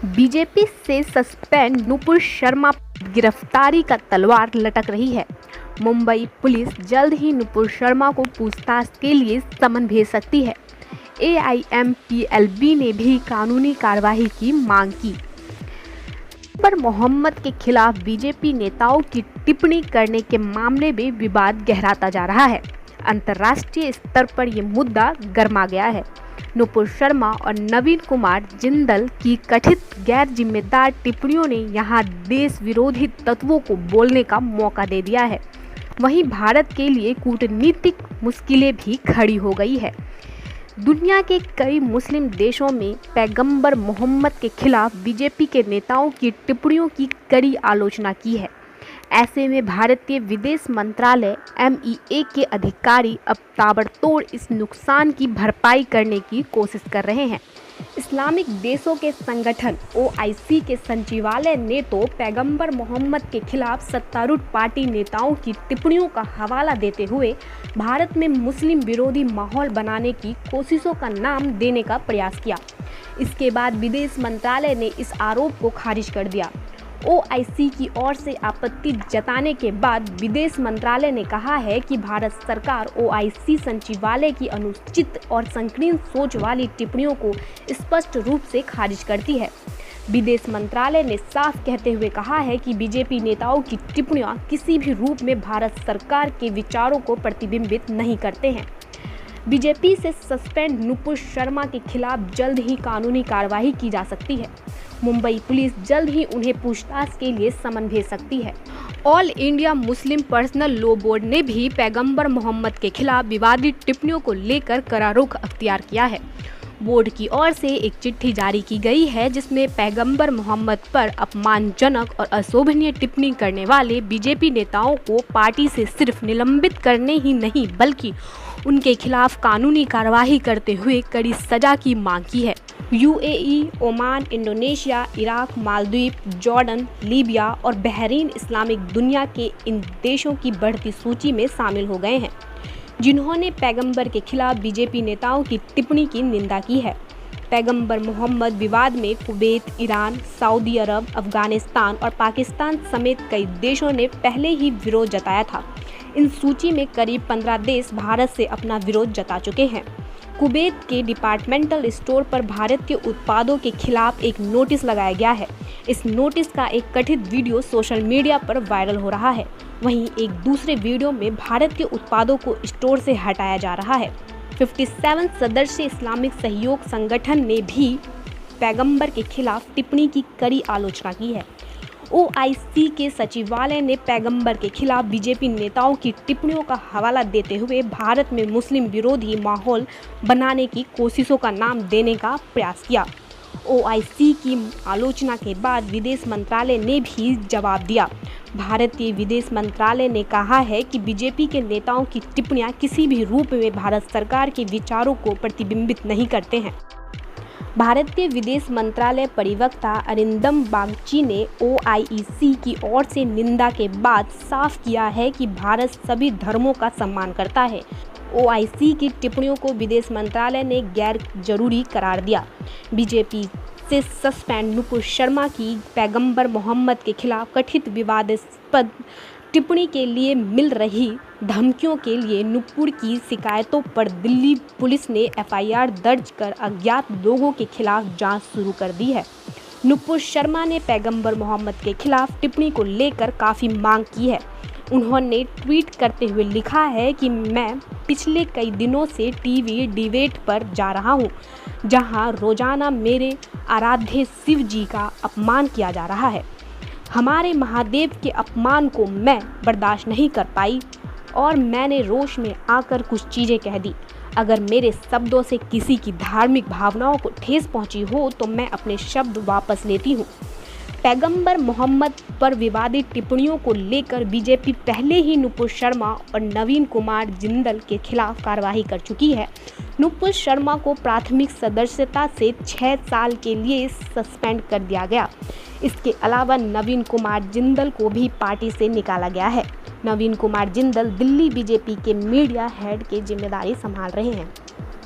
BJP से suspend Nupur Sharma गिरफ्तारी का तलवार लटक रही है। मुंबई पुलिस जल्द ही नुपुर शर्मा को पूछताछ के लिए समन भेज सकती है। AIMPLB ने भी कानूनी कार्रवाई की मांग की। पर मोहम्मद के खिलाफ बीजेपी नेताओं की टिप्पणी करने के मामले में विवाद गहराता जा रहा है। अंतर्राष्ट्रीय स्तर पर यह मुद्दा गर्मा गया है। नुपुर शर्मा और नवीन कुमार जिंदल की कथित गैर जिम्मेदार टिप्पणियों ने यहां देश विरोधी तत्वों को बोलने का मौका दे दिया है। वहीं भारत के लिए कूटनीतिक मुश्किलें भी खड़ी हो गई है। दुनिया के कई मुस्लिम देशों में पैगंबर मोहम्मद के खिलाफ बीजेपी के नेताओं की टिप्पणियों की कड़ी आलोचना की है। ऐसे में भारतीय विदेश मंत्रालय MEA के अधिकारी अब ताबड़तोड़ इस नुकसान की भरपाई करने की कोशिश कर रहे हैं। इस्लामिक देशों के संगठन OIC के सचिवालय ने तो पैगंबर मोहम्मद के खिलाफ सत्तारूढ़ पार्टी नेताओं की टिप्पणियों का हवाला देते हुए भारत में मुस्लिम विरोधी माहौल बनाने की कोशिशों का नाम देने का प्रयास किया। इसके बाद विदेश मंत्रालय ने इस आरोप को खारिज कर दिया। OIC की ओर से आपत्ति जताने के बाद विदेश मंत्रालय ने कहा है कि भारत सरकार OIC सचिवालय की अनुचित और संकीर्ण सोच वाली टिप्पणियों को स्पष्ट रूप से खारिज करती है। विदेश मंत्रालय ने साफ कहते हुए कहा है कि बीजेपी नेताओं की टिप्पणियां किसी भी रूप में भारत सरकार के विचारों को प्रतिबिंबित नहीं करते हैं। बीजेपी से सस्पेंड नुपुर शर्मा के खिलाफ जल्द ही कानूनी कार्रवाई की जा सकती है। मुंबई पुलिस जल्द ही उन्हें पूछताछ के लिए समन भेज सकती है। All India Muslim personal law board ने भी पैगंबर मोहम्मद के खिलाफ विवादित टिप्पणियों को लेकर कड़ा रुख अख्तियार किया है। बोर्ड की ओर से एक चिट्ठी जारी की गई है जिसमें पैगंबर मोहम्मद पर अपमानजनक और अशोभनीय टिप्पणी करने वाले बीजेपी नेताओं को पार्टी से सिर्फ निलंबित करने ही नहीं बल्कि उनके खिलाफ कानूनी कार्रवाई करते हुए कड़ी सजा की मांग की है। UAE, Oman, Indonesia, Iraq, Maldives, Jordan, Libya और बहरीन इस्लामिक दुनिया के इन देशों की बढ़ती सूची में शामिल हो गए हैं जिन्होंने पैगंबर के खिलाफ बीजेपी नेताओं की टिप्पणी की निंदा की है। पैगंबर मोहम्मद विवाद में कुवैत, ईरान, सऊदी अरब, अफगानिस्तान और पाकिस्तान समेत कई देशों ने पहले ही विरोध जताया था। इन सूची में करीब 15 देश भारत से अपना विरोध जता चुके हैं। कुवैत के डिपार्टमेंटल स्टोर पर भारत के उत्पादों के खिलाफ एक नोटिस लगाया गया है। इस नोटिस का एक कथित वीडियो सोशल मीडिया पर वायरल हो रहा है। वहीं एक दूसरे वीडियो में भारत के उत्पादों को स्टोर से हटाया जा रहा है। 57 सदस्यीय इस्लामिक सहयोग संगठन ने भी पैगंबर के खिलाफ टिप्पणी की कड़ी आलोचना की है। OIC के सचिवालय ने पैगंबर के खिलाफ बीजेपी नेताओं की टिप्पणियों का हवाला देते हुए भारत में मुस्लिम विरोधी माहौल बनाने की कोशिशों का नाम देने का प्रयास किया। OIC की आलोचना के बाद विदेश मंत्रालय ने भी जवाब दिया। भारतीय विदेश मंत्रालय ने कहा है कि बीजेपी के नेताओं की टिप्पणियां किसी भी रूप में भारत सरकार के विचारों को प्रतिबिंबित नहीं करते हैं। भारतीय विदेश मंत्रालय प्रवक्ता अरिंदम बागची ने OIC की ओर से निंदा के बाद साफ किया है कि भारत सभी धर्मों का सम्मान करता है। OIC की टिप्पणियों को विदेश मंत्रालय ने गैर जरूरी करार दिया। बीजेपी से सस्पेंड नुपुर शर्मा की पैगंबर मोहम्मद के खिलाफ कथित विवादास्पद टिप्पणी के लिए मिल रही धमकियों के लिए नुपुर की शिकायतों पर दिल्ली पुलिस ने FIR दर्ज कर अज्ञात लोगों के खिलाफ जांच शुरू कर दी है। नुपुर शर्मा ने पैगंबर मोहम्मद के खिलाफ टिप्पणी को लेकर काफ़ी मांग की है। उन्होंने ट्वीट करते हुए लिखा है कि मैं पिछले कई दिनों से TV डिबेट पर जा रहा हूं, जहां रोजाना मेरे आराध्य शिव जी का अपमान किया जा रहा है। हमारे महादेव के अपमान को मैं बर्दाश्त नहीं कर पाई और मैंने रोष में आकर कुछ चीज़ें कह दी। अगर मेरे शब्दों से किसी की धार्मिक भावनाओं को ठेस पहुंची हो तो मैं अपने शब्द वापस लेती हूं। पैगंबर मोहम्मद पर विवादित टिप्पणियों को लेकर बीजेपी पहले ही नुपुर शर्मा और नवीन कुमार जिंदल के खिलाफ कार्रवाई कर चुकी है। नुपुर शर्मा को प्राथमिक सदस्यता से 6 साल के लिए सस्पेंड कर दिया गया। इसके अलावा नवीन कुमार जिंदल को भी पार्टी से निकाला गया है। नवीन कुमार जिंदल दिल्ली बीजेपी के मीडिया हेड की जिम्मेदारी संभाल रहे हैं।